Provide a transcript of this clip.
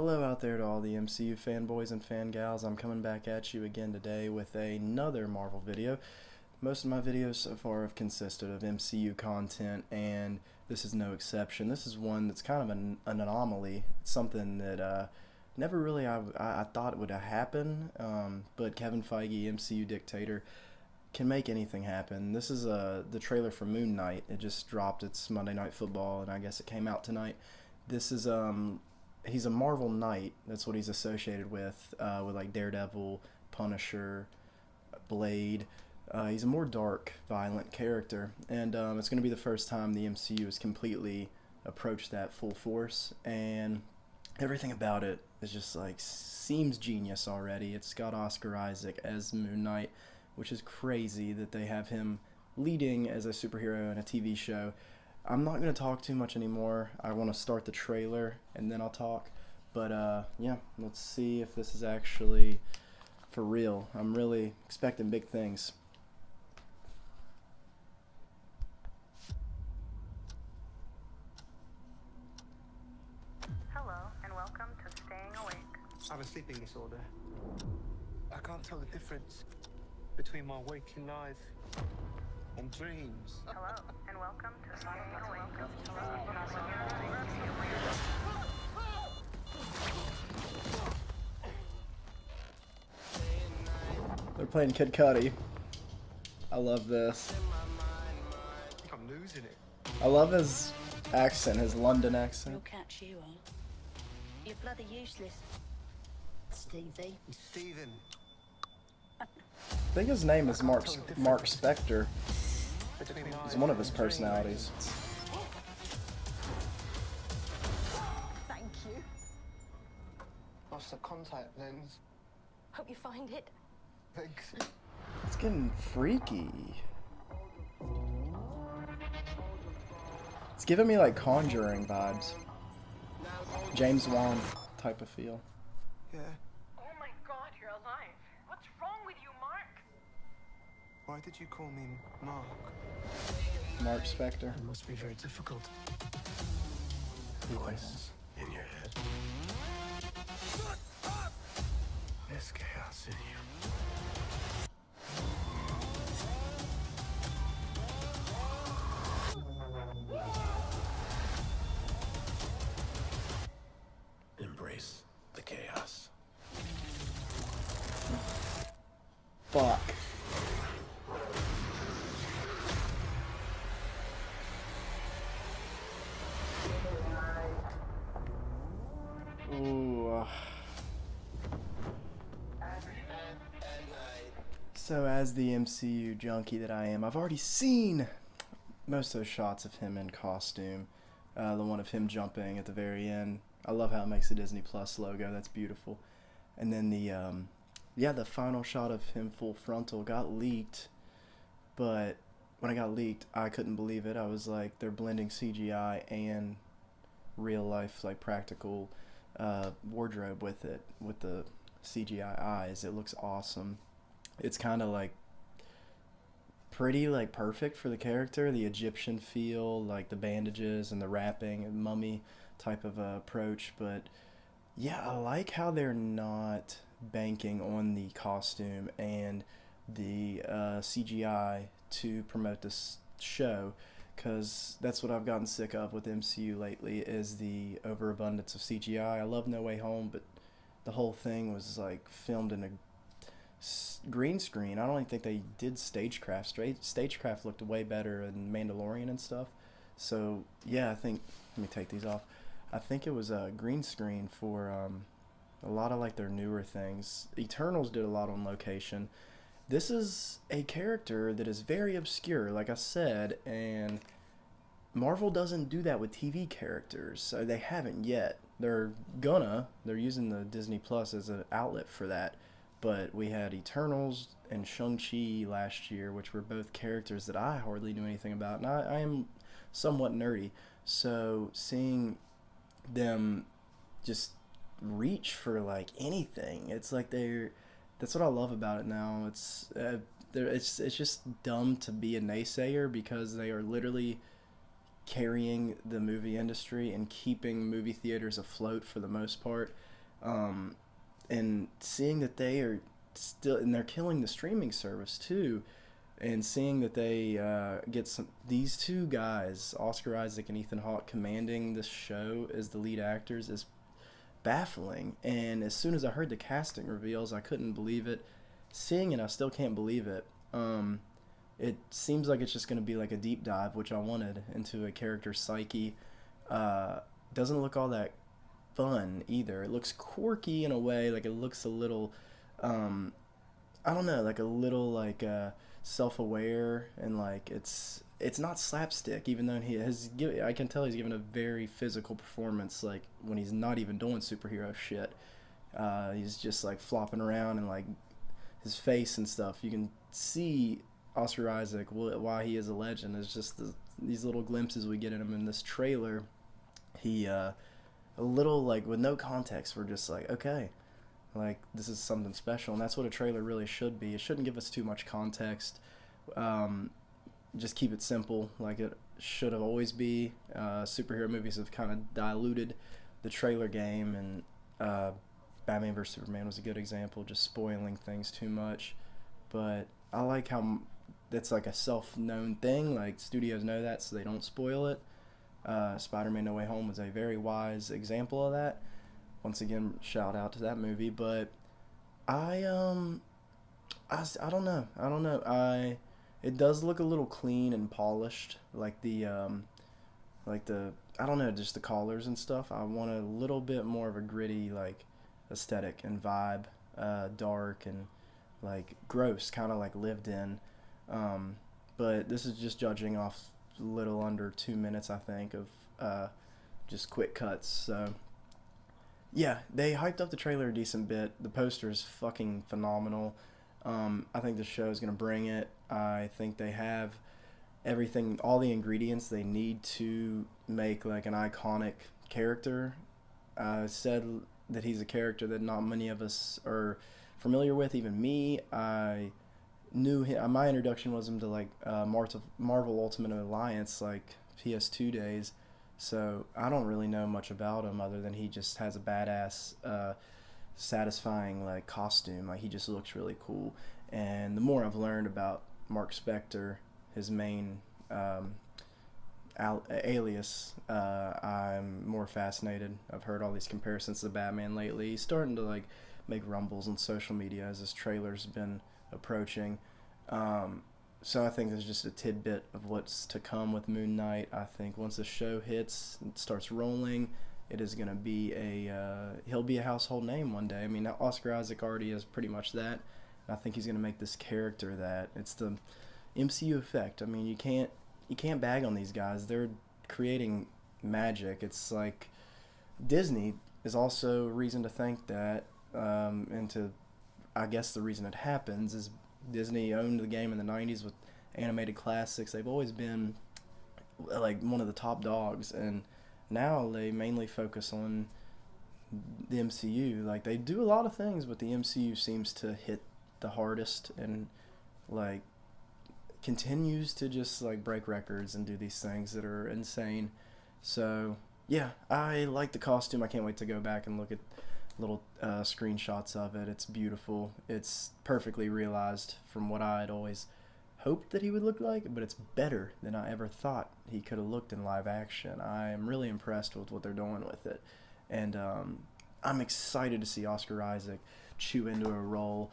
Hello out there to all the MCU fanboys and fangals. I'm coming back at you again today with another Marvel video. Most of my videos so far have consisted of MCU content, and this is no exception. This is one that's kind of an anomaly. It's something that never really I thought it would happen, but Kevin Feige, MCU dictator, can make anything happen. This is the trailer for Moon Knight. It just dropped. It's Monday Night Football, and I guess it came out tonight. This is he's a Marvel Knight. That's what he's associated with like Daredevil, Punisher, Blade. He's a more dark, violent character, and it's going to be the first time the MCU has completely approached that full force, and everything about it is just like seems genius already. It's got Oscar Isaac as Moon Knight, which is crazy that they have him leading as a superhero in a TV show. I'm not going to talk too much anymore. I want to start the trailer and then I'll talk. But yeah, let's see if this is actually for real. I'm really expecting big things. Hello, and welcome to Staying Awake. I have a sleeping disorder. I can't tell the difference between my waking life and dreams. Hello, and welcome to Staying Awake. They're playing Kid Cudi. I love this. I think I'm losing it. I love his accent, his London We'll accent. catch you on. You're bloody useless, Stevie. Stephen. I think his name is Mark Spector. It's one of his personalities. Thank you. Lost the contact lens. Hope you find it. Thanks. It's getting freaky. It's giving me like Conjuring vibes. James Wan type of feel. Yeah. Oh my god, you're alive. What's wrong with you, Mark? Why did you call me Mark? Mark Spector. It must be very difficult. Voices in your head. There's chaos in you. Embrace the chaos. Fuck. Ooh. So as the MCU junkie that I am, I've already seen most of those shots of him in costume. The one of him jumping at the very end. I love how it makes the Disney Plus logo. That's beautiful. And then the final shot of him full frontal got leaked. But when it got leaked, I couldn't believe it. I was like, they're blending CGI and real life, like practical wardrobe with it, with the CGI eyes. It looks awesome. It's kind of like pretty like perfect for the character, the Egyptian feel, like the bandages and the wrapping and mummy type of approach. But yeah, I like how they're not banking on the costume and the CGI to promote this show, because that's what I've gotten sick of with MCU lately, is the overabundance of CGI. I love No Way Home, but the whole thing was like filmed in a green screen. I don't even think they did stagecraft. Stagecraft looked way better in Mandalorian and stuff. So yeah, I think, let me take these off. I think it was a green screen for a lot of like their newer things. Eternals did a lot on location. This is a character that is very obscure, like I said, and Marvel doesn't do that with TV characters. So they haven't yet. They're using the Disney Plus as an outlet for that. But we had Eternals and Shang-Chi last year, which were both characters that I hardly knew anything about. And I am somewhat nerdy. So seeing them just reach for like anything, it's like that's what I love about it now. It's just dumb to be a naysayer, because they are literally carrying the movie industry and keeping movie theaters afloat for the most part. And seeing that they are still, and they're killing the streaming service too, and seeing that they get these two guys, Oscar Isaac and Ethan Hawke, commanding this show as the lead actors is baffling. And as soon as I heard the casting reveals, I couldn't believe it. Seeing it, I still can't believe it. It seems like it's just going to be like a deep dive, which I wanted, into a character's psyche. Doesn't look all that fun either. It looks quirky in a way, like it looks a little, I don't know, like a little like self-aware, and like it's not slapstick, even though I can tell he's given a very physical performance, like when he's not even doing superhero shit. He's just like flopping around, and like his face and stuff, you can see Oscar Isaac, why he is a legend. It's just these little glimpses we get in him in this trailer. He a little, like, with no context, we're just like, okay, like, this is something special. And that's what a trailer really should be. It shouldn't give us too much context. Just keep it simple, like it should have always be. Superhero movies have kind of diluted the trailer game, and Batman vs. Superman was a good example, just spoiling things too much. But I like how that's like a self-known thing, like studios know that, so they don't spoil it. Spider-Man No Way Home was a very wise example of that. Once again, shout out to that movie. But I don't know. It does look a little clean and polished, like the I don't know, just the colors and stuff. I want a little bit more of a gritty, like, aesthetic and vibe, dark and like gross, kind of like lived in. But this is just judging off a little under 2 minutes, I think, of just quick cuts. So yeah, they hyped up the trailer a decent bit. The poster is fucking phenomenal. I think the show is gonna bring it. I think they have everything, all the ingredients they need to make like an iconic character. Said that he's a character that not many of us are familiar with, even me. I knew him, my introduction was him to like Marvel Ultimate Alliance, like PS2 days. So I don't really know much about him other than he just has a badass, satisfying like costume. Like he just looks really cool. And the more I've learned about Mark Spector, his main alias, I'm more fascinated. I've heard all these comparisons to Batman lately. He's starting to like make rumbles on social media as this trailer's been approaching. So I think there's just a tidbit of what's to come with Moon Knight. I think once the show hits and starts rolling, it is going to be he'll be a household name one day. I mean, Oscar Isaac already is pretty much that. And I think he's going to make this character that. It's the MCU effect. I mean, you can't bag on these guys. They're creating magic. It's like Disney is also a reason to think that, I guess the reason it happens is Disney owned the game in the 90s with animated classics. They've always been like one of the top dogs, and now they mainly focus on the MCU. Like they do a lot of things, but the MCU seems to hit the hardest and like continues to just like break records and do these things that are insane. So yeah, I like the costume. I can't wait to go back and look at little screenshots of it. It's beautiful. It's perfectly realized from what I'd always hoped that he would look like, but it's better than I ever thought he could have looked in live action. I am really impressed with what they're doing with it, and I'm excited to see Oscar Isaac chew into a role